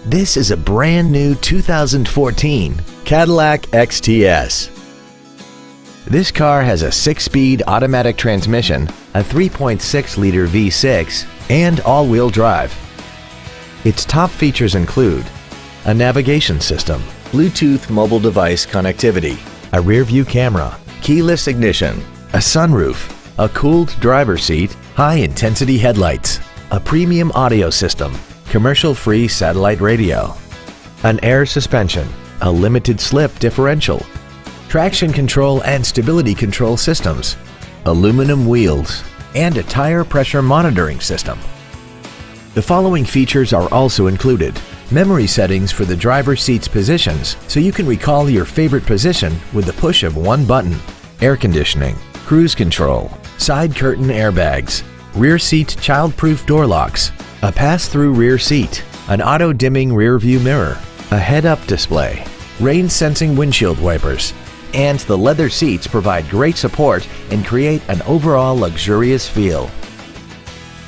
This is a brand new 2014 Cadillac XTS. This car has a 6-speed automatic transmission, a 3.6-liter V6, and all-wheel drive. Its top features include a navigation system, Bluetooth mobile device connectivity, a rear-view camera, keyless ignition, a sunroof, a cooled driver's seat, high-intensity headlights, a premium audio system, commercial-free satellite radio, an air suspension, a limited slip differential, traction control and stability control systems, aluminum wheels, and a tire pressure monitoring system. The following features are also included: memory settings for the driver's seat's positions so you can recall your favorite position with the push of one button, air conditioning, cruise control, side curtain airbags, rear seat child-proof door locks, a pass-through rear seat, an auto-dimming rear-view mirror, a head-up display, rain-sensing windshield wipers, and the leather seats provide great support and create an overall luxurious feel.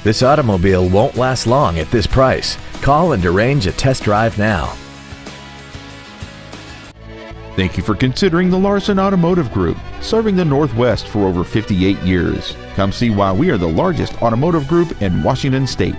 This automobile won't last long at this price. Call and arrange a test drive now. Thank you for considering the Larson Automotive Group, serving the Northwest for over 58 years. Come see why we are the largest automotive group in Washington State.